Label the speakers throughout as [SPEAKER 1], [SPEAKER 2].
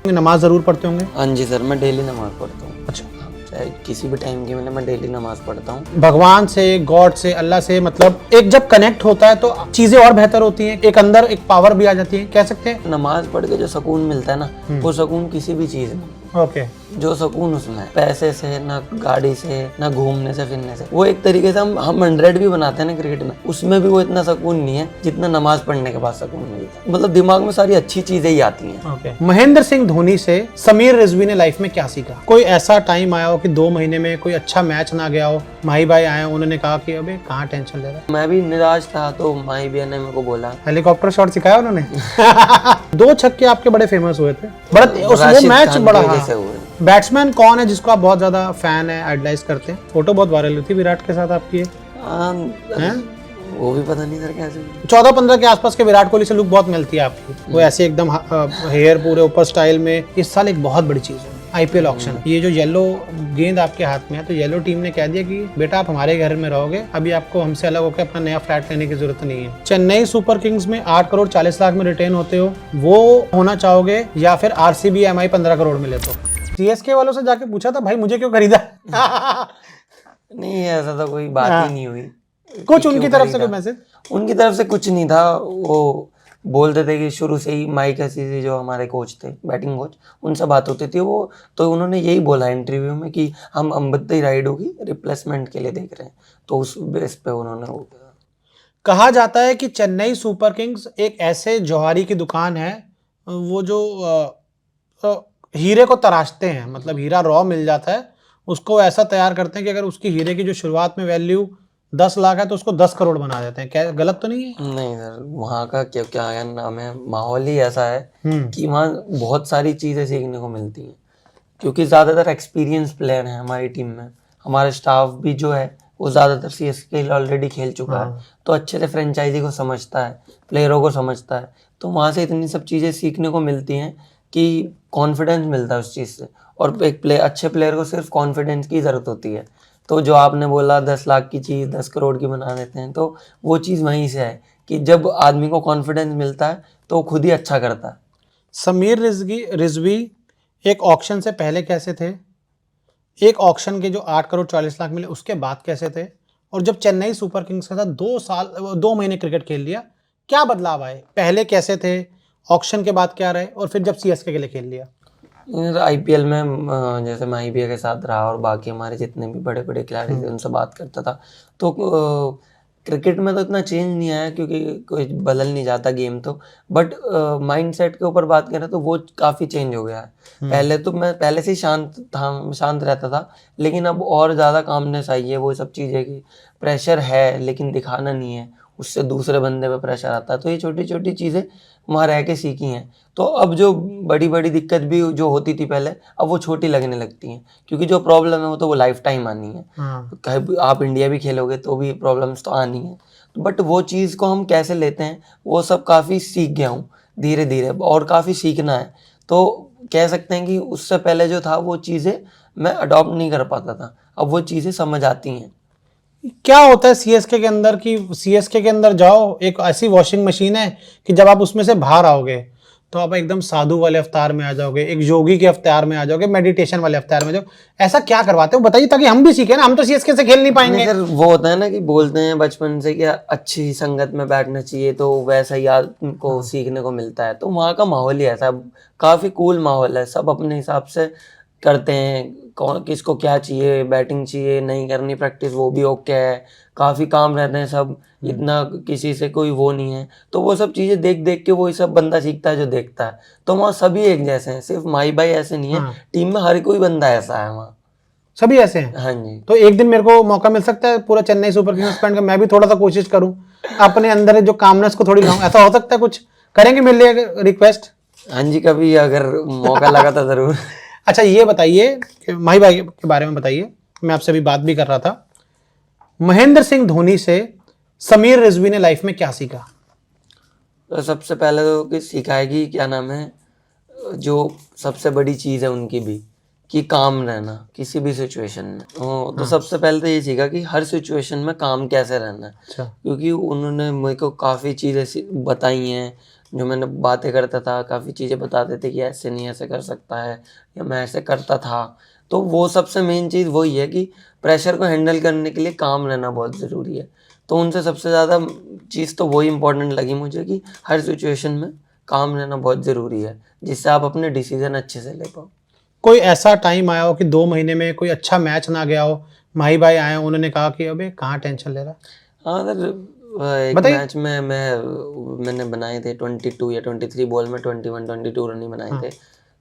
[SPEAKER 1] नमाज जरूर पढ़ते होंगे?
[SPEAKER 2] हाँ जी सर, मैं डेली नमाज पढ़ता हूँ।
[SPEAKER 1] अच्छा,
[SPEAKER 2] चाहे किसी भी टाइम की मिले, मैं डेली नमाज पढ़ता हूँ।
[SPEAKER 1] भगवान से, गॉड से, अल्लाह से मतलब एक जब कनेक्ट होता है तो चीजें और बेहतर होती हैं, एक अंदर एक पावर भी आ जाती है, कह सकते हैं।
[SPEAKER 2] नमाज पढ़ के जो सुकून मिलता है ना, वो सुकून किसी भी चीज़ में,
[SPEAKER 1] ओके।
[SPEAKER 2] जो सुकून उसमें है, पैसे से ना, गाड़ी से ना, घूमने से फिरने से। वो एक तरीके से हम 100 भी बनाते हैं ना क्रिकेट में, उसमें भी वो इतना सुकून नहीं है जितना नमाज पढ़ने के बाद सुकून मिलता है। मतलब दिमाग में सारी अच्छी चीजें ही आती हैं।
[SPEAKER 1] ओके। महेंद्र सिंह धोनी से समीर रिजवी ने लाइफ में क्या सीखा? कोई ऐसा टाइम आया हो कि 2 महीने में कोई अच्छा मैच ना गया हो, माही भाई आए, उन्होंने कहा कि अबे कहाँ टेंशन ले रहा है?
[SPEAKER 2] मैं भी निराश था तो माही भैया ने मेरे को बोला,
[SPEAKER 1] हेलीकॉप्टर शॉट सिखाया उन्होंने। 2 छक्के आपके बड़े फेमस हुए थे, बड़ा वो
[SPEAKER 2] राशिद
[SPEAKER 1] मैच
[SPEAKER 2] खान
[SPEAKER 1] बड़ा।
[SPEAKER 2] की वजह से
[SPEAKER 1] हाँ।
[SPEAKER 2] हुए।
[SPEAKER 1] बैट्समैन कौन है जिसको आप बहुत ज्यादा फैन है, आइडलाइज करते हैं? फोटो बहुत वायरल हुई थी विराट के साथ आपकी, हैं?
[SPEAKER 2] वो भी पता नहीं सर कैसे।
[SPEAKER 1] 14-15 के आसपास के विराट कोहली से लुक बहुत मिलती है आपकी, वो ऐसे एकदम हेयर पूरे ऊपर स्टाइल में। इस साल एक बहुत बड़ी चीज है आईपीएल ऑक्शन। ये जो येलो गेंद आपके हाथ में है, तो येलो टीम ने कह दिया कि बेटा आप हमारे घर में रहोगे, अभी आपको हमसे अलग होकर अपना नया फ्लैट लेने की जरूरत नहीं है। चेन्नई सुपर किंग्स में 8 करोड़ 40 लाख में रिटेन होते हो, वो होना चाहोगे या फिर आरसीबी एमआई 15 करोड़ मिले तो? सीएसके वालों से जाके पूछा था भाई मुझे क्यों खरीदा?
[SPEAKER 2] नहीं, ऐसा तो कोई बात ही नहीं हुई।
[SPEAKER 1] कुछ उनकी तरफ से कोई मैसेज?
[SPEAKER 2] उनकी तरफ से कुछ नहीं था। वो बोलते थे कि शुरू से ही माइक हसीसी जो हमारे कोच थे, बैटिंग कोच, उनसे बात होती थी। वो तो उन्होंने यही बोला इंटरव्यू में कि हम अंबत्ती राइडो की रिप्लेसमेंट के लिए देख रहे हैं, तो उस बेस पे उन्होंने वो
[SPEAKER 1] कहा जाता है कि चेन्नई सुपर किंग्स एक ऐसे जौहरी की दुकान है, वो जो हीरे को तराशते हैं, मतलब हीरा रॉ मिल जाता है, उसको ऐसा तैयार करते हैं कि अगर उसकी हीरे की जो शुरुआत में वैल्यू 10 लाख है तो उसको 10 करोड़ बना देते हैं। क्या गलत तो नहीं है?
[SPEAKER 2] नहीं सर, वहाँ का क्या क्या है नाम है, माहौल ही ऐसा है कि वहाँ बहुत सारी चीज़ें सीखने को मिलती हैं, क्योंकि ज़्यादातर एक्सपीरियंस प्लेयर हैं हमारी टीम में। हमारा स्टाफ भी जो है वो ज़्यादातर सीएसके ऑलरेडी खेल चुका है, तो अच्छे से फ्रेंचाइजी को समझता है, प्लेयरों को समझता है। तो वहाँ से इतनी सब चीज़ें सीखने को मिलती हैं कि कॉन्फिडेंस मिलता है उस चीज़ से। और एक अच्छे प्लेयर को सिर्फ कॉन्फिडेंस की ज़रूरत होती है। तो जो आपने बोला 10 लाख की चीज़ 10 करोड़ की बना देते हैं, तो वो चीज़ वहीं से है कि जब आदमी को कॉन्फिडेंस मिलता है तो वो खुद ही अच्छा करता है।
[SPEAKER 1] समीर रिजवी एक ऑक्शन से पहले कैसे थे? एक ऑक्शन के जो 8 करोड़ 40 लाख मिले उसके बाद कैसे थे? और जब चेन्नई सुपर किंग्स के साथ 2 महीने क्रिकेट खेल लिया, क्या बदलाव आए? पहले कैसे थे, ऑक्शन के बाद क्या रहे, और फिर जब सीएसके के लिए खेल लिया?
[SPEAKER 2] आईपीएल में जैसे मैं आईपीएल के साथ रहा और बाकी हमारे जितने भी बड़े बड़े खिलाड़ी थे उनसे बात करता था, तो क्रिकेट में तो इतना चेंज नहीं आया क्योंकि कोई बदल नहीं जाता गेम तो, बट माइंडसेट के ऊपर बात करें तो वो काफ़ी चेंज हो गया है। पहले तो मैं पहले से ही शांत रहता था, लेकिन अब और ज़्यादा कामनेस आई है। वो सब चीज़ें की प्रेशर है लेकिन दिखाना नहीं है, उससे दूसरे बंदे पे प्रेशर आता है। तो ये छोटी छोटी चीज़ें वहाँ रह के सीखी हैं। तो अब जो बड़ी बड़ी दिक्कत भी जो होती थी पहले, अब वो छोटी लगने लगती हैं, क्योंकि जो प्रॉब्लम है वो तो वो लाइफ टाइम आनी है। कहीं आप इंडिया भी खेलोगे तो भी प्रॉब्लम्स तो आनी है, बट वो चीज़ को हम कैसे लेते हैं वो सब काफ़ी सीख गया हूँ धीरे धीरे, और काफ़ी सीखना है। तो कह सकते हैं कि उससे पहले जो था वो चीज़ें मैं अडॉप्ट नहीं कर पाता था, अब वो चीज़ें समझ आती हैं।
[SPEAKER 1] क्या होता है सीएसके के अंदर कि सीएसके के अंदर जाओ, एक ऐसी वॉशिंग मशीन है कि जब आप उसमें से बाहर आओगे तो आप एकदम साधु वाले अवतार में आ जाओगे, एक योगी के अवतार में आ जाओगे, मेडिटेशन वाले अवतार में जाओ। ऐसा क्या करवाते हो बताइए, ताकि हम भी सीखें ना, हम तो सीएसके से खेल नहीं पाएंगे।
[SPEAKER 2] सर वो होता है ना कि बोलते हैं बचपन से कि अच्छी संगत में बैठना चाहिए, तो वैसा ही आपको सीखने को मिलता है। तो वहाँ का माहौल ही ऐसा, काफ़ी कूल माहौल है, सब अपने हिसाब से करते हैं, कौन किसको क्या चाहिए, बैटिंग चाहिए नहीं करनी प्रैक्टिस वो भी ओके है, काफ़ी काम रहते हैं सब, इतना किसी से कोई वो नहीं है। तो वो सब चीज़ें देख देख के वही सब बंदा सीखता है जो देखता है। तो वहाँ सभी एक जैसे हैं, सिर्फ माई भाई ऐसे नहीं है, टीम में हर कोई बंदा ऐसा है वहाँ,
[SPEAKER 1] सभी ऐसे हैं।
[SPEAKER 2] हाँ जी।
[SPEAKER 1] तो एक दिन मेरे को मौका मिल सकता है पूरा चेन्नई सुपर किंग्स फैन का, मैं भी थोड़ा सा कोशिश करूं, अपने अंदर जो कामनेस को थोड़ी लाऊं, ऐसा हो सकता है? कुछ करेंगे मेरे लिए रिक्वेस्ट?
[SPEAKER 2] हाँ जी, कभी अगर मौका लगा तो जरूर।
[SPEAKER 1] अच्छा ये बताइए, माही भाई के बारे में बताइए, मैं आपसे अभी बात भी कर रहा था। महेंद्र सिंह धोनी से समीर रिजवी ने लाइफ में क्या सीखा?
[SPEAKER 2] तो सबसे पहले तो कि सिखाएगी क्या नाम है, जो सबसे बड़ी चीज़ है उनकी भी, कि काम रहना किसी भी सिचुएशन में। तो सबसे पहले तो ये सीखा कि हर सिचुएशन में काम कैसे रहना है।
[SPEAKER 1] अच्छा।
[SPEAKER 2] क्योंकि उन्होंने मेरे को काफ़ी चीज़ें बताई हैं, जो मैंने बातें करता था, काफ़ी चीज़ें बताते थे कि ऐसे नहीं ऐसे कर सकता है, या मैं ऐसे करता था। तो वो सबसे मेन चीज़ वही है कि प्रेशर को हैंडल करने के लिए काम रहना बहुत ज़रूरी है। तो उनसे सबसे ज़्यादा चीज़ तो वही इम्पोर्टेंट लगी मुझे कि हर सिचुएशन में काम रहना बहुत ज़रूरी है, जिससे आप अपने डिसीज़न अच्छे से ले पाओ।
[SPEAKER 1] कोई ऐसा टाइम आया हो कि 2 महीने में कोई अच्छा मैच ना गया हो, माही भाई आए हों, उन्होंने कहा कि अबे कहाँ टेंशन ले रहा है?
[SPEAKER 2] हाँ सर, एक
[SPEAKER 1] बताइए।
[SPEAKER 2] मैच में मैंने बनाए थे 22 या 23 बॉल में 21-22 रन ही बनाए
[SPEAKER 1] हाँ।
[SPEAKER 2] थे।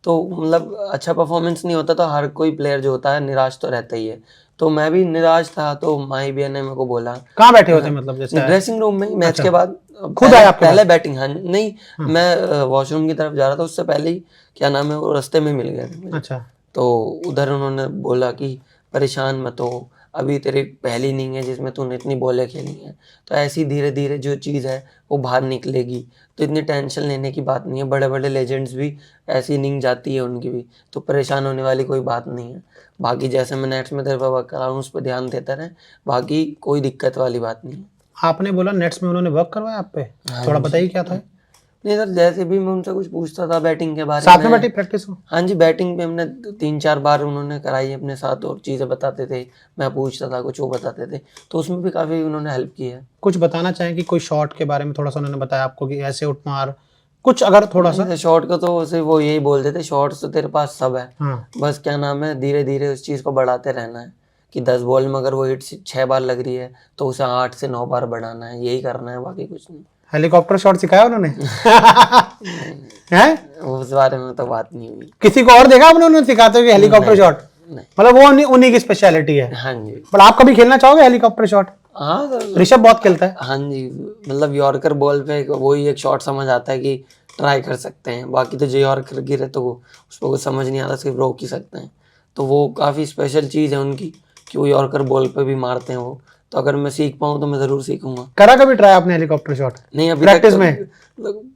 [SPEAKER 2] तो मतलब अच्छा परफॉर्मेंस नहीं होता तो हर कोई प्लेयर जो होता है निराश तो रहता ही है। तो मैं भी निराश था, तो माही भैया ने मेरे को बोला,
[SPEAKER 1] कहाँ बैठे होते मतलब जैसे आए?
[SPEAKER 2] ड्रेसिंग रूम में ही मैच
[SPEAKER 1] अच्छा।
[SPEAKER 2] के बाद
[SPEAKER 1] खुद आए आपके
[SPEAKER 2] पहले
[SPEAKER 1] पास?
[SPEAKER 2] बैटिंग, हाँ नहीं, मैं वॉशरूम की तरफ जा रहा था, उससे पहले ही क्या नाम है वो रास्ते में मिल गए थे मुझे।
[SPEAKER 1] अच्छा।
[SPEAKER 2] तो उधर उन्होंने बोला कि परेशान मत हो, अभी तेरी पहली इनिंग है जिसमें तूने इतनी बॉलें खेली हैं, तो ऐसी धीरे धीरे जो चीज़ है वो बाहर निकलेगी, तो इतनी टेंशन लेने की बात नहीं है। बड़े बड़े लेजेंड्स भी ऐसी इनिंग जाती है उनकी भी, तो परेशान होने वाली कोई बात नहीं है। बाकी जैसे मैं नेट्स में तेरे पे वर्क कर रहा हूँ उस पर ध्यान देता रहे, बाकी कोई दिक्कत वाली बात नहीं है।
[SPEAKER 1] आपने बोला नेट्स में उन्होंने वर्क करवाया आप पे?
[SPEAKER 2] हाँ
[SPEAKER 1] थोड़ा
[SPEAKER 2] जी।
[SPEAKER 1] बताइए क्या था?
[SPEAKER 2] नहीं सर, जैसे भी मैं उनसे कुछ पूछता था बैटिंग के बारे
[SPEAKER 1] साथ में
[SPEAKER 2] में।
[SPEAKER 1] बैठी प्रैक्टिस हो?
[SPEAKER 2] हाँ जी, बैटिंग पे हमने 3-4 बार उन्होंने कराई अपने साथ, और चीज़ें बताते थे, मैं पूछता था कुछ, वो बताते थे, तो उसमें भी काफ़ी उन्होंने हेल्प की है।
[SPEAKER 1] कुछ बताना चाहें कि कोई शॉट के बारे में थोड़ा सा उन्होंने बताया आपको कि ऐसे उठ मार, कुछ अगर थोड़ा सा?
[SPEAKER 2] जैसे शॉट का तो सिर्फ वो यही बोलते थे, शॉट्स तो तेरे पास सब है,
[SPEAKER 1] हाँ।
[SPEAKER 2] बस क्या नाम है धीरे धीरे उस चीज़ को बढ़ाते रहना है, कि 10 बॉल में अगर वो हिट 6 बार लग रही है तो उसे 8 से 9 बार बढ़ाना है, यही करना है, बाकी कुछ नहीं।
[SPEAKER 1] हेलीकॉप्टर शॉट सिखाया उन्होंने? हैं?
[SPEAKER 2] उस बारे में तो बात नहीं हुई।
[SPEAKER 1] किसी को और देखा आपने उन्होंने सिखाते हुए हेलीकॉप्टर
[SPEAKER 2] नहीं,
[SPEAKER 1] शॉट?
[SPEAKER 2] नहीं।
[SPEAKER 1] मतलब वो उन्हीं की स्पेशलिटी है।
[SPEAKER 2] हाँ जी।
[SPEAKER 1] पर आप कभी खेलना चाहोगे हेलीकॉप्टर शॉट?
[SPEAKER 2] हाँ सर।
[SPEAKER 1] ऋषभ बहुत खेलता है।
[SPEAKER 2] हाँ जी, मतलब यॉर्कर बॉल पे वही एक शॉट समझ आता है कि ट्राई कर सकते हैं, बाकी तो जो यॉर्कर गिरे तो उसको कुछ समझ नहीं आता, सिर्फ रोक ही सकते हैं। तो वो काफ़ी स्पेशल चीज़ है उनकी कि वो यॉर्कर बॉल पे भी मारते हैं वो, तो अगर मैं सीख पाऊँ तो मैं ज़रूर सीखूंगा।
[SPEAKER 1] करा कभी ट्राई आपने हेलीकॉप्टर शॉट?
[SPEAKER 2] नहीं, अभी
[SPEAKER 1] प्रैक्टिस
[SPEAKER 2] तक
[SPEAKER 1] में?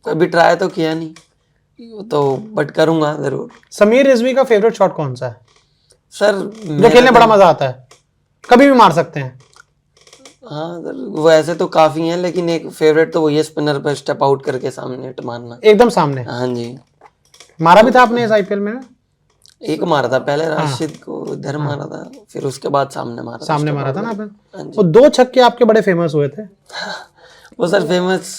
[SPEAKER 2] कभी ट्राई तो किया नहीं, तो बट करूँगा ज़रूर।
[SPEAKER 1] समीर रिजवी का फेवरेट शॉट कौन सा है
[SPEAKER 2] सर
[SPEAKER 1] जो खेलने बड़ा मजा आता है? कभी भी मार सकते हैं।
[SPEAKER 2] हाँ सर, वो ऐसे तो काफ़ी हैं, लेकिन एक फेवरेट तो वही है, स्पिनर पे स्टेप आउट करके सामने हिट मारना।
[SPEAKER 1] एकदम सामने
[SPEAKER 2] हाँ जी।
[SPEAKER 1] मारा भी था आपने इस आईपीएल में ना?
[SPEAKER 2] एक मारा था पहले, राशिद को इधर मारा था, फिर उसके बाद सामने मारा था।
[SPEAKER 1] सामने मारा था ना
[SPEAKER 2] हाँ
[SPEAKER 1] आपने? वो 2 छक्के आपके बड़े फेमस हुए थे।
[SPEAKER 2] वो सर फेमस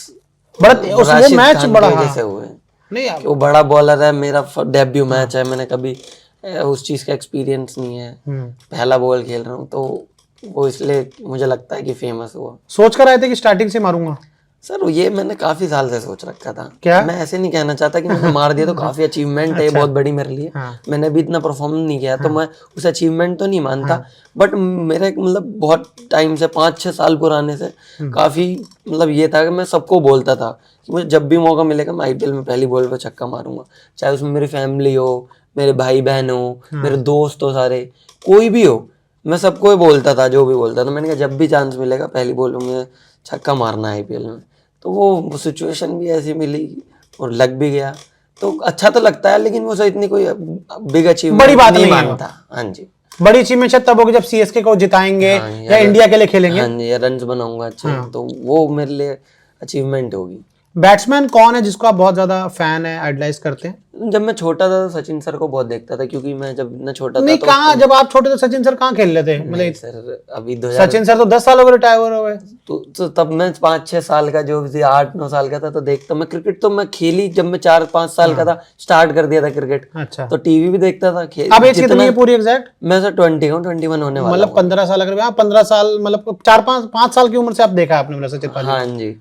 [SPEAKER 1] बड़ा वो
[SPEAKER 2] राशिद
[SPEAKER 1] मैच
[SPEAKER 2] खान
[SPEAKER 1] बड़ा,
[SPEAKER 2] की वजह
[SPEAKER 1] हाँ।
[SPEAKER 2] से हुए,
[SPEAKER 1] नहीं
[SPEAKER 2] कि वो बड़ा बॉलर है, मेरा डेब्यू मैच है, मैंने कभी उस चीज़ का एक्सपीरियंस नहीं है, पहला बॉल खेल रहा हूँ, तो वो इसलिए मुझे लगता है कि फेमस हुआ।
[SPEAKER 1] सोच कर आए थे कि स्टार्टिंग से मारूंगा?
[SPEAKER 2] सर ये मैंने काफी साल से सोच रखा था।
[SPEAKER 1] क्या?
[SPEAKER 2] मैं ऐसे नहीं कहना चाहता कि मैंने मार दिया तो काफी अचीवमेंट है, बहुत बड़ी मेरे लिए।
[SPEAKER 1] हाँ।
[SPEAKER 2] मैंने भी इतना परफॉर्म नहीं किया, तो मैं उस अचीवमेंट तो नहीं मानता, बट मेरा मतलब बहुत टाइम से 5-6 साल पुराने से काफी मतलब ये था कि मैं सबको बोलता था कि मुझे जब भी मौका मिलेगा मैं आईपीएल में पहली बॉल पे छक्का मारूंगा, चाहे उसमें मेरी फैमिली हो, मेरे भाई बहन हो, मेरे दोस्त हो, सारे कोई भी हो, मैं सबको ही बोलता था, जो भी बोलता था। मैंने कहा जब भी चांस मिलेगा पहली बॉल में मुझे छक्का मारना है आईपीएल में। तो वो सिचुएशन भी ऐसी मिली और लग भी गया, तो अच्छा तो लगता है, लेकिन वो सर इतनी कोई बिग अचीवमेंट
[SPEAKER 1] बड़ी बात
[SPEAKER 2] नहीं
[SPEAKER 1] नहीं है वो।
[SPEAKER 2] मानता। हाँ जी।
[SPEAKER 1] बड़ी अचीवमेंट शायद तब होगी जब सीएसके को जिताएंगे
[SPEAKER 2] हाँ,
[SPEAKER 1] या इंडिया के लिए खेलेंगे।
[SPEAKER 2] हाँ जी, या रन्स बनाऊंगा अच्छे, तो वो मेरे लिए अचीवमेंट होगी।
[SPEAKER 1] बैट्समैन कौन है जिसको आप बहुत ज्यादा फैन है, आइडलाइज करते हैं?
[SPEAKER 2] जब मैं छोटा था तो सचिन सर को बहुत देखता था, क्योंकि मैं जब इतना छोटा था
[SPEAKER 1] नहीं,
[SPEAKER 2] तो
[SPEAKER 1] कहाँ जब आप छोटे थे सचिन सर कहाँ खेल रहे थे?
[SPEAKER 2] नहीं
[SPEAKER 1] मतलब
[SPEAKER 2] सर, अभी 2000
[SPEAKER 1] सचिन सर तो 10 साल हो गए रिटायर हो गए।
[SPEAKER 2] तो तब मैं 5-6 साल का, जो 8-9 साल का था, तो देखता मैं क्रिकेट। तो मैं खेली जब मैं 4-5 साल का था, स्टार्ट कर दिया था क्रिकेट,
[SPEAKER 1] अच्छा।
[SPEAKER 2] तो टीवी भी देखता था।
[SPEAKER 1] अब एज कितनी है पूरी एग्जैक्ट?
[SPEAKER 2] मैं सर 20 हूँ, 21 होने वाला
[SPEAKER 1] मतलब 15 साल, अगर 15 साल मतलब 4-5 साल की उम्र से आप देखा है आपने मतलब सचिन
[SPEAKER 2] हूँ।
[SPEAKER 1] पाजी?
[SPEAKER 2] हाँ जी।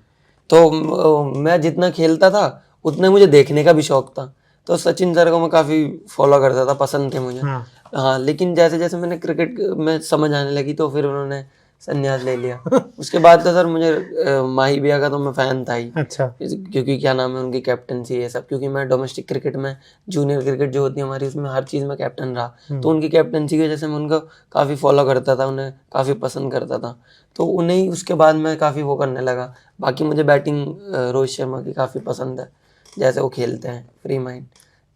[SPEAKER 2] तो मैं जितना खेलता था उतने मुझे देखने का भी शौक था, तो सचिन सर को मैं काफ़ी फॉलो करता था, पसंद थे मुझे।
[SPEAKER 1] हाँ।
[SPEAKER 2] हाँ, लेकिन जैसे जैसे मैंने क्रिकेट में समझ आने लगी तो फिर उन्होंने संन्यास ले लिया। उसके बाद तो सर मुझे माही भैया का तो मैं फ़ैन था ही,
[SPEAKER 1] अच्छा।
[SPEAKER 2] क्योंकि क्या नाम है उनकी कैप्टनसी ये सब, क्योंकि मैं डोमेस्टिक क्रिकेट में, जूनियर क्रिकेट जो होती है हमारी, उसमें हर चीज़ में कैप्टन रहा, तो उनकी कैप्टनसी की वजह से मैं उनको काफ़ी फॉलो करता था, उन्हें काफ़ी पसंद करता था, तो उन्हें उसके बाद मैं काफ़ी वो करने लगा। बाकी मुझे बैटिंग रोहित शर्मा की काफ़ी पसंद है, जैसे वो खेलते हैं फ्री माइंड,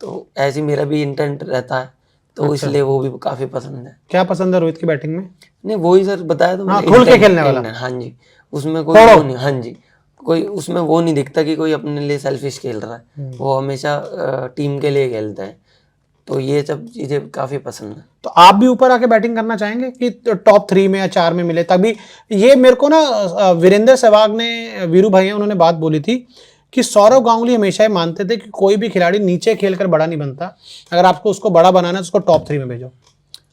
[SPEAKER 2] तो ऐसे ही मेरा भी इंटेंट रहता है, तो इसलिए वो भी काफ़ी पसंद है।
[SPEAKER 1] क्या पसंद है रोहित की बैटिंग में?
[SPEAKER 2] नहीं वही सर बताया तो
[SPEAKER 1] हाँ,
[SPEAKER 2] मैंने,
[SPEAKER 1] खुल के खेलने वाला।
[SPEAKER 2] हाँ जी, उसमें कोई वो नहीं। हाँ जी, कोई उसमें वो नहीं दिखता कि कोई अपने लिए सेल्फिश खेल रहा है, वो हमेशा टीम के लिए खेलता है। तो ये सब चीज़ें काफ़ी पसंद है।
[SPEAKER 1] तो आप भी ऊपर आके बैटिंग करना चाहेंगे कि टॉप 3 में या 4 में मिले? तभी ये मेरे को ना वीरेंद्र सहवाग ने, वीरू भाई हैं, उन्होंने बात बोली थी कि सौरव गांगुली हमेशा ये मानते थे कि कोई भी खिलाड़ी नीचे खेलकर बड़ा नहीं बनता, अगर आपको उसको बड़ा बनाना है तो उसको टॉप 3 में भेजो।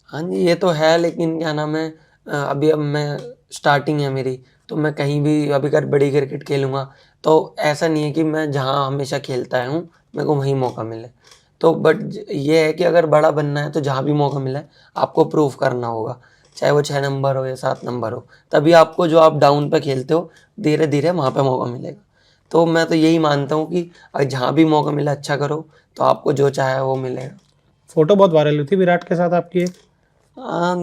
[SPEAKER 2] हाँ जी, ये तो है, लेकिन क्या नाम है, अभी अब मैं स्टार्टिंग है मेरी, तो मैं कहीं भी अभी अगर बड़ी क्रिकेट खेलूँगा तो ऐसा नहीं है कि मैं जहाँ हमेशा खेलता हूँ मेरे को वहीं मौका मिले। तो बट ये है कि अगर बड़ा बनना है तो जहाँ भी मौका मिला है आपको प्रूव करना होगा, चाहे वो 6 नंबर हो या 7 नंबर हो, तभी आपको जो आप डाउन पे खेलते हो धीरे धीरे वहाँ पे मौका मिलेगा। तो मैं तो यही मानता हूँ कि अगर जहाँ भी मौका मिला अच्छा करो तो आपको जो चाहे वो मिलेगा।
[SPEAKER 1] फोटो बहुत वायरल हुई थी विराट के साथ आपकी एक,
[SPEAKER 2] हाँ,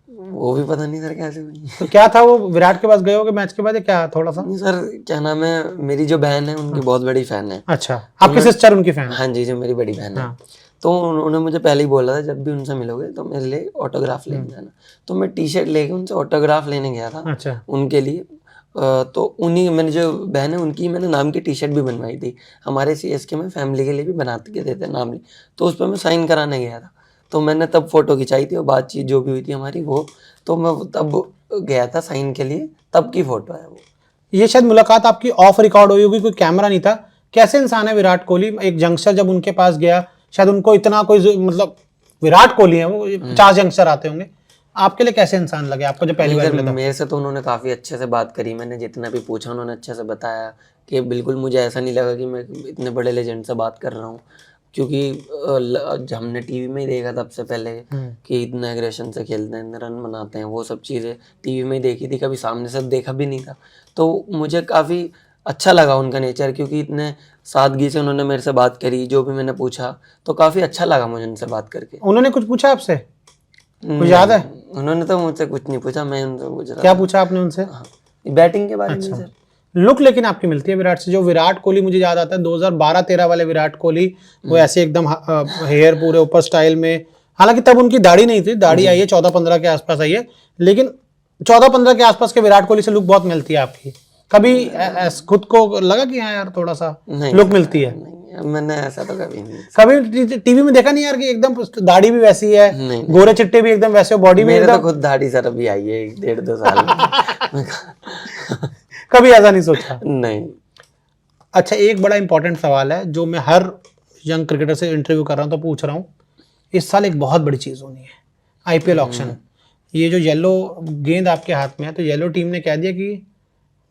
[SPEAKER 2] वो भी पता नहीं सर कैसे हुई।
[SPEAKER 1] तो क्या था वो? विराट के पास गए होगे मैच के बाद या क्या थोड़ा सा?
[SPEAKER 2] नहीं सर, क्या नाम है, मेरी जो बहन है उनकी बहुत बड़ी फैन है।
[SPEAKER 1] अच्छा, आपकी सिस्टर उनकी फैन?
[SPEAKER 2] हाँ जी, जो मेरी बड़ी बहन है।
[SPEAKER 1] हाँ।
[SPEAKER 2] तो उन्होंने मुझे पहले ही बोला था जब भी उनसे मिलोगे तो मेरे लिए ऑटोग्राफ लेने जाना। तो मैं टी शर्ट लेके उनसे ऑटोग्राफ लेने गया था
[SPEAKER 1] अच्छा,
[SPEAKER 2] उनके लिए। तो उन्हीं, मैंने जो बहन है उनकी मैंने नाम की टी शर्ट भी बनवाई थी। हमारे CSK में फैमिली के लिए भी बनाते के देते नाम लिए, तो उस पर मैं साइन कराने गया था। तो मैंने तब फोटो खिंचाई थी और बातचीत जो भी हुई थी हमारी वो, तो मैं तब गया था साइन के लिए, तब की फोटो है वो।
[SPEAKER 1] ये शायद मुलाकात आपकी ऑफ रिकॉर्ड हुई होगी, कोई कैमरा नहीं था। कैसे इंसान है विराट कोहली? एक यंगस्टर जब उनके पास गया, शायद उनको इतना कोई मतलब, विराट कोहली है वो, 50 यंगस्टर आते होंगे, आपके लिए कैसे इंसान लगे आपको जब पहली बार मिला था?
[SPEAKER 2] मेरे से तो उन्होंने काफ़ी अच्छे से बात करी, मैंने जितना भी पूछा उन्होंने अच्छे से बताया कि बिल्कुल मुझे ऐसा नहीं लगा कि मैं इतने बड़े लेजेंड से बात कर रहा हूँ, क्योंकि हमने टीवी में ही देखा था सबसे पहले कि इतना एग्रेशन से खेलते हैं, इतने रन बनाते हैं, वो सब चीज़ें टीवी में ही देखी थी, कभी सामने से देखा भी नहीं था। तो मुझे काफ़ी अच्छा लगा उनका नेचर, क्योंकि इतने सादगी से उन्होंने मेरे से बात करी, जो भी मैंने पूछा तो काफ़ी अच्छा लगा मुझे उनसे बात करके।
[SPEAKER 1] उन्होंने कुछ पूछा आपसे, कुछ याद है?
[SPEAKER 2] उन्होंने तो मुझसे कुछ नहीं पूछा, मैं उनसे पूछ रहा
[SPEAKER 1] क्या पूछा आपने उनसे?
[SPEAKER 2] था बैटिंग के बारे में सर।
[SPEAKER 1] लुक लेकिन आपकी मिलती है विराट से। जो विराट कोहली मुझे याद आता है 2012-13 वाले विराट कोहली, वो ऐसे एकदम हेयर पूरे ऊपर स्टाइल में, हालांकि तब उनकी दाढ़ी नहीं थी, दाढ़ी आई है 14-15 के आसपास आई है, लेकिन 14-15 के आसपास के विराट कोहली से लुक बहुत मिलती है आपकी। कभी खुद को लगा कि हाँ यार थोड़ा सा लुक मिलती है?
[SPEAKER 2] नहीं, मैंने ऐसा तो कभी नहीं।
[SPEAKER 1] कभी टीवी में देखा नहीं यार कि एकदम दाढ़ी भी वैसी है,
[SPEAKER 2] नहीं,
[SPEAKER 1] गोरे चिट्टे भी एकदम वैसे हो, बॉडी भी
[SPEAKER 2] मेरे तो
[SPEAKER 1] एकदम?
[SPEAKER 2] खुद दाढ़ी सर अभी आई है 1.5-2 साल में।
[SPEAKER 1] कभी ऐसा नहीं सोचा?
[SPEAKER 2] नहीं।
[SPEAKER 1] अच्छा, एक बड़ा इंपॉर्टेंट सवाल है जो मैं हर यंग क्रिकेटर से इंटरव्यू कर रहा हूँ तो पूछ रहा हूँ। इस साल एक बहुत बड़ी चीज़ होनी है, IPL ऑक्शन। ये जो येलो गेंद आपके हाथ में है, तो येलो टीम ने कह दिया कि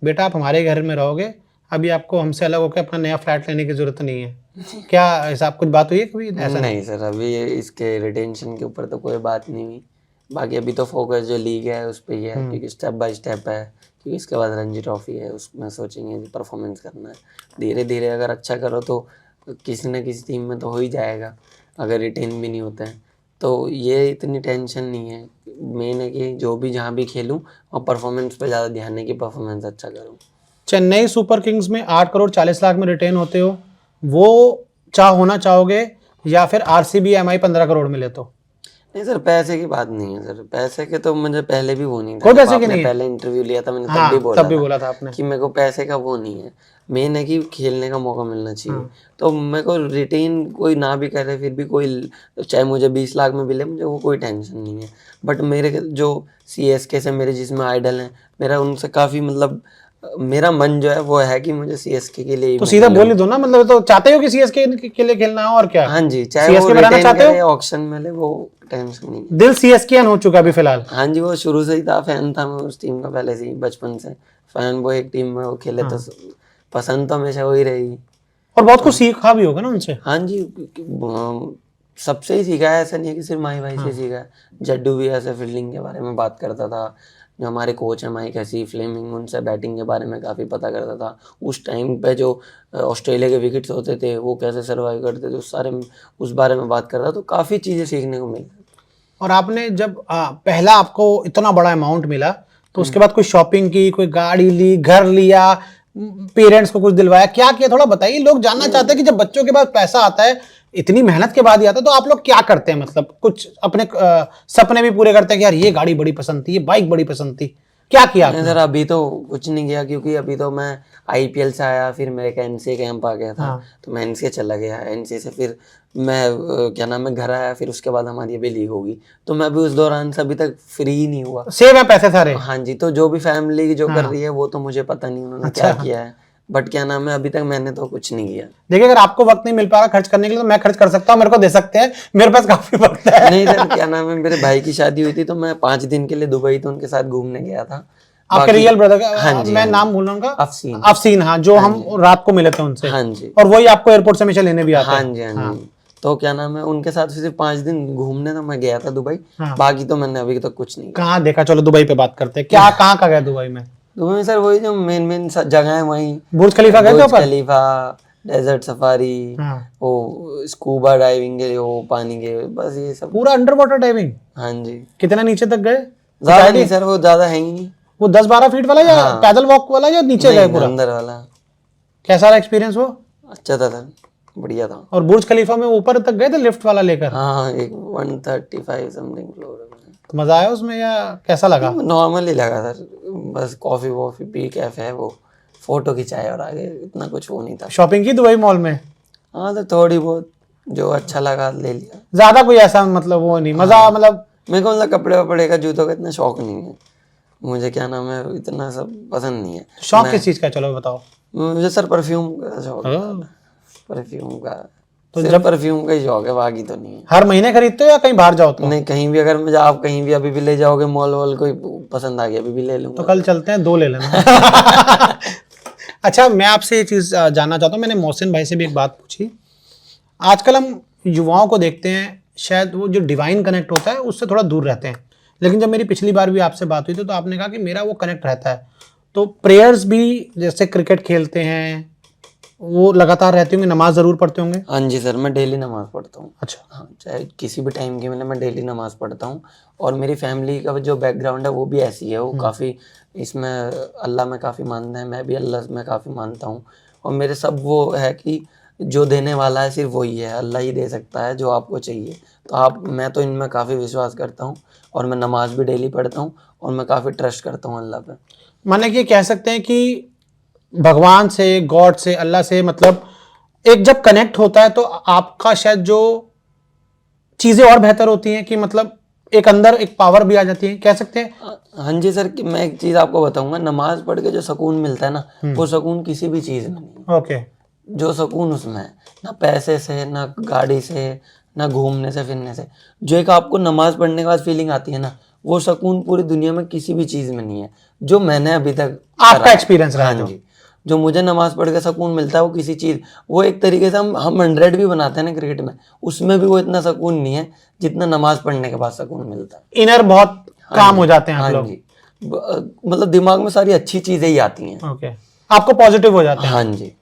[SPEAKER 1] बेटा आप हमारे घर में रहोगे, अभी आपको हमसे अलग होकर अपना नया फ्लैट लेने की जरूरत नहीं है। क्या ऐसा कुछ बात हुई है कभी? ऐसा
[SPEAKER 2] नहीं सर, अभी इसके रिटेंशन के ऊपर तो कोई बात नहीं हुई। बाकी अभी तो फोकस जो लीग है उस पर ही है, क्योंकि स्टेप बाय स्टेप है, क्योंकि इसके बाद रणजी ट्रॉफी है, उसमें सोचेंगे परफॉर्मेंस करना है। धीरे धीरे अगर अच्छा करो तो किसी न किसी टीम में तो हो ही जाएगा, अगर रिटेन भी नहीं होता है तो ये इतनी टेंशन नहीं है। मेन है कि जो भी जहाँ भी खेलूँ और परफॉर्मेंस पे ज़्यादा ध्यान है कि परफॉर्मेंस अच्छा करूँ।
[SPEAKER 1] चेन्नई सुपर किंग्स में 8 करोड़ 40 लाख में रिटेन होते हो, वो होना चाहोगे, या फिर RCB MI 15 करोड़ मिले तो?
[SPEAKER 2] नहीं सर, पैसे की बात नहीं है सर, पैसे के तो मुझे पहले भी वो नहीं था।
[SPEAKER 1] कोई पैसे
[SPEAKER 2] जब
[SPEAKER 1] की
[SPEAKER 2] आपने
[SPEAKER 1] नहीं है?
[SPEAKER 2] पहले इंटरव्यू लिया था मैंने
[SPEAKER 1] हाँ,
[SPEAKER 2] तब भी
[SPEAKER 1] बोला था आपने
[SPEAKER 2] कि मेरे को पैसे का वो नहीं है। मेन है कि खेलने का मौका मिलना चाहिए। तो मेरे को रिटेन कोई ना भी करे फिर भी कोई, चाहे मुझे 20 लाख में मिले, मुझे वो कोई टेंशन नहीं है। बट मेरे जो CSK से मेरे जिसमें आइडल हैं, मेरा उनसे काफ़ी मतलब मेरा मन जो है वो है कि मुझे CSK के लिए
[SPEAKER 1] तो सीधा बोल ही दो ना, मतलब तो चाहते हो कि CSK के लिए खेलना हो, और क्या?
[SPEAKER 2] हाँ जी, चाहे वो
[SPEAKER 1] बनाना
[SPEAKER 2] रिटेन
[SPEAKER 1] चाहते हो?
[SPEAKER 2] करे ऑक्शन में ले, वो टेंशन नहीं।
[SPEAKER 1] दिल CSK हो चुका अभी फिलहाल?
[SPEAKER 2] हाँ जी, वो शुरू से ही था, फैन था मैं उस टीम का पहले से ही, बचपन से फैन। वो एक टीम में वो खेले तो पसंद तो हमेशा हो ही रहेगी।
[SPEAKER 1] और बहुत कुछ सीखा भी होगा ना उनसे?
[SPEAKER 2] हाँ जी, सबसे ही सीखा है, ऐसा नहीं है कि सिर्फ माही भाई से सीखा है। जड्डू भी ऐसे फील्डिंग के बारे में बात करता था, जो हमारे कोच हैं माइक हसी फ्लेमिंग, उनसे बैटिंग के बारे में काफ़ी पता करता था। उस टाइम पे जो ऑस्ट्रेलिया के विकेट्स होते थे वो कैसे सर्वाइव करते थे, उस बारे में बात करता, तो काफ़ी चीज़ें सीखने को मिली।
[SPEAKER 1] और आपने जब पहला आपको इतना बड़ा अमाउंट मिला तो उसके बाद कोई शॉपिंग की, कोई गाड़ी ली, घर लिया, पेरेंट्स को कुछ दिलवाया, क्या किया? थोड़ा बताइए, लोग जानना चाहते हैं कि जब बच्चों के पास पैसा आता है, इतनी मेहनत के बाद ही आता है, तो आप लोग क्या करते हैं? मतलब कुछ अपने सपने भी पूरे करते हैं कि यार ये गाड़ी बड़ी पसंद थी, ये बाइक बड़ी पसंद थी, क्या किया
[SPEAKER 2] नहीं
[SPEAKER 1] आपने?
[SPEAKER 2] सर, अभी तो कुछ नहीं किया, क्योंकि अभी तो मैं आईपीएल से आया, फिर मेरे का एनसीए कैंप आ गया था।
[SPEAKER 1] हाँ।
[SPEAKER 2] तो मैं एनसीए चला गया, एनसीए से फिर मैं क्या नाम है घर आया, फिर उसके बाद हमारी अभी लीग होगी। तो मैं अभी उस दौरान से अभी तक फ्री ही नहीं हुआ।
[SPEAKER 1] सेव है पैसे सारे?
[SPEAKER 2] हाँ जी, तो जो भी फैमिली जो कर
[SPEAKER 1] हाँ।
[SPEAKER 2] रही है वो तो मुझे पता नहीं उन्होंने
[SPEAKER 1] अच्छा।
[SPEAKER 2] क्या किया है, बट क्या नाम है अभी तक मैंने तो कुछ नहीं किया।
[SPEAKER 1] देखिए, अगर आपको वक्त नहीं मिल पा रहा खर्च करने के लिए तो मैं खर्च कर सकता हूँ, मेरे को दे सकते हैं, मेरे पास काफी वक्त है।
[SPEAKER 2] नहीं सर, क्या नाम है मेरे भाई की शादी हुई थी, तो मैं 5 दिन के लिए दुबई तो उनके साथ घूमने गया था।
[SPEAKER 1] आपके
[SPEAKER 2] बाकी-
[SPEAKER 1] रियल ब्रदर का?
[SPEAKER 2] हाँ जी,
[SPEAKER 1] मैं
[SPEAKER 2] हाँ जी।
[SPEAKER 1] नाम भूल रहा हूँ उनका।
[SPEAKER 2] अफसीन।
[SPEAKER 1] अफसीन, हाँ, जो हम रात को मिले थे उनसे।
[SPEAKER 2] हाँ जी,
[SPEAKER 1] और वही आपको एयरपोर्ट से हमेशा लेने भी आते
[SPEAKER 2] हाँ
[SPEAKER 1] हैं।
[SPEAKER 2] जी, हाँ जी। तो क्या नाम है उनके साथ सिर्फ 5 दिन घूमने तो मैं गया था दुबई।
[SPEAKER 1] हाँ।
[SPEAKER 2] बाकी तो मैंने अभी तक कुछ नहीं किया।
[SPEAKER 1] कहाँ देखा? चलो दुबई पे बात करते हैं। क्या कहाँ का गया दुबई में?
[SPEAKER 2] दुबई में सर वही जो मेन जगह है वहीं।
[SPEAKER 1] बुर्ज खलीफा गए थे
[SPEAKER 2] बुर्ज
[SPEAKER 1] ऊपर?
[SPEAKER 2] खलीफा, डेजर्ट सफारी,
[SPEAKER 1] हाँ।
[SPEAKER 2] वो स्कूबा डाइविंग के वो पानी के, बस ये सब।
[SPEAKER 1] पूरा अंडर वाटर डाइविंग?
[SPEAKER 2] हाँ जी।
[SPEAKER 1] कितना नीचे तक गए?
[SPEAKER 2] ज्यादा नहीं सर, वो ज्यादा है ही नहीं।
[SPEAKER 1] वो 10-12 फीट वाला या
[SPEAKER 2] हाँ।
[SPEAKER 1] पैदल वॉक वाला या नीचे गए
[SPEAKER 2] नहीं,
[SPEAKER 1] पूरा?
[SPEAKER 2] अंदर वाला।
[SPEAKER 1] कैसा रहा एक्सपीरियंस वो?
[SPEAKER 2] अच्छा था सर, बढ़िया था।
[SPEAKER 1] और बुर्ज खलीफा में ऊपर तक गए थे लिफ्ट वाला लेकर?
[SPEAKER 2] हाँ, एक 135 समथिंग फ्लोर है।
[SPEAKER 1] तो मजा आया उसमें या कैसा लगा?
[SPEAKER 2] नॉर्मल ही लगा सर, बस कॉफी वॉफी पी, कैफे है वो, फोटो खिंचाए और आगे, इतना कुछ वो नहीं था।
[SPEAKER 1] शॉपिंग की दुबई मॉल में?
[SPEAKER 2] हाँ तो थोड़ी बहुत जो अच्छा लगा ले लिया।
[SPEAKER 1] ज्यादा कोई ऐसा मतलब वो नहीं मजा, मतलब
[SPEAKER 2] मेरे को मतलब कपड़े वपड़े का, जूतों का इतना शौक नहीं है मुझे, क्या नाम है इतना सब पसंद नहीं है।
[SPEAKER 1] शौक किस चीज का, चलो बताओ।
[SPEAKER 2] मुझे सर परफ्यूम का शौक है,
[SPEAKER 1] हाँ।
[SPEAKER 2] परफ्यूम का।
[SPEAKER 1] तो
[SPEAKER 2] सिर्फ परफ्यूम का ही शौक है, बाकी तो नहीं है।
[SPEAKER 1] हर महीने खरीदते हो या कहीं बाहर जाओ तो?
[SPEAKER 2] नहीं, कहीं भी अगर मुझे आप कहीं भी अभी भी ले जाओगे मॉल वॉल, कोई पसंद आ गया अभी भी ले लूंगा।
[SPEAKER 1] तो कल चलते हैं, 2 ले लेना। अच्छा, मैं आपसे ये चीज जानना चाहता हूँ। मैंने मोहसिन भाई से भी एक बात पूछी। आजकल हम युवाओं को देखते हैं, शायद वो जो डिवाइन कनेक्ट होता है उससे थोड़ा दूर रहते हैं, लेकिन जब मेरी पिछली बार भी आपसे बात हुई थी तो आपने कहा कि मेरा वो कनेक्ट रहता है। तो प्रेयर्स भी, जैसे क्रिकेट खेलते हैं, वो लगातार रहते होंगे, नमाज जरूर पढ़ते होंगे?
[SPEAKER 2] हाँ जी सर, मैं डेली नमाज पढ़ता हूँ।
[SPEAKER 1] अच्छा।
[SPEAKER 2] हाँ, चाहे किसी भी टाइम की मिले मैं डेली नमाज पढ़ता हूँ। और मेरी फैमिली का जो बैकग्राउंड है वो भी ऐसी है, वो काफ़ी इसमें अल्लाह में काफ़ी मानते हैं, मैं भी अल्लाह में काफ़ी मानता हूँ। और मेरे सब वो है कि जो देने वाला है सिर्फ वही है, अल्लाह ही दे सकता है जो आपको चाहिए। तो मैं तो इनमें काफ़ी विश्वास करता हूँ, और मैं नमाज भी डेली पढ़ता हूँ, और मैं काफ़ी ट्रस्ट करता हूँ अल्लाह पे।
[SPEAKER 1] माने कि कह सकते हैं कि भगवान से, गॉड से, अल्लाह से, मतलब एक जब कनेक्ट होता है तो आपका शायद जो चीजें और बेहतर होती हैं, कि मतलब एक अंदर एक पावर भी आ जाती है, कह सकते हैं।
[SPEAKER 2] हाँ जी सर, कि मैं एक चीज़ आपको बताऊंगा, नमाज पढ़ के जो सुकून मिलता है ना, वो सुकून किसी भी चीज़ में नहीं।
[SPEAKER 1] ओके।
[SPEAKER 2] जो सुकून उसमें है, ना पैसे से, ना गाड़ी से, ना घूमने से फिरने से, जो एक आपको नमाज पढ़ने के बाद फीलिंग आती है ना, वो सुकून पूरी दुनिया में किसी भी चीज़ में नहीं है, जो मैंने अभी तक
[SPEAKER 1] आपका एक्सपीरियंस रहा है
[SPEAKER 2] हाँ जी, जो मुझे नमाज पढ़ के सुकून मिलता है वो किसी चीज़, वो एक तरीके से हम 100 भी बनाते हैं ना क्रिकेट में, उसमें भी वो इतना सुकून नहीं है जितना नमाज पढ़ने के बाद सुकून मिलता है।
[SPEAKER 1] इनर बहुत काम हो जाते हैं आप
[SPEAKER 2] हाँ
[SPEAKER 1] लोग।
[SPEAKER 2] जी, मतलब दिमाग में सारी अच्छी चीज़ें ही आती हैं।
[SPEAKER 1] ओके, आपको पॉजिटिव हो जाते हैं।
[SPEAKER 2] हाँ जी।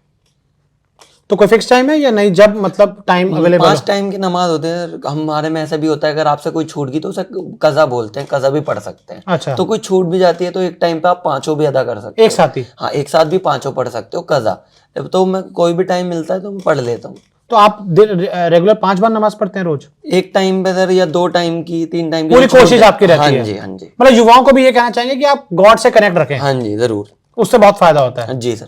[SPEAKER 1] तो कोई फिक्स टाइम है या नहीं, जब मतलब टाइम अवेलेबल?
[SPEAKER 2] 5 टाइम की नमाज होते हैं हमारे में। ऐसा भी होता है अगर आपसे कोई छूट गई तो उसे कज़ा बोलते हैं, कज़ा भी पढ़ सकते हैं।
[SPEAKER 1] अच्छा।
[SPEAKER 2] तो कोई छूट भी जाती है तो एक टाइम पे आप 5 भी अदा कर सकते हो।
[SPEAKER 1] एक साथ ही?
[SPEAKER 2] हाँ, एक साथ भी 5 पढ़ सकते हो कज़ा। तो मैं कोई भी टाइम मिलता है तो मैं पढ़ लेता हूँ।
[SPEAKER 1] तो आप रेगुलर 5 बार नमाज पढ़ते हैं रोज?
[SPEAKER 2] एक टाइम पे सर, या 2 टाइम की, 3 टाइम की,
[SPEAKER 1] पूरी कोशिश आपकी रहती है?
[SPEAKER 2] हाँ जी, हाँ जी।
[SPEAKER 1] मतलब युवाओं को भी ये कहना चाहेंगे कि आप गॉड से कनेक्ट रखें।
[SPEAKER 2] हाँ जी, जरूर।
[SPEAKER 1] उससे बहुत फायदा होता है।
[SPEAKER 2] जी सर।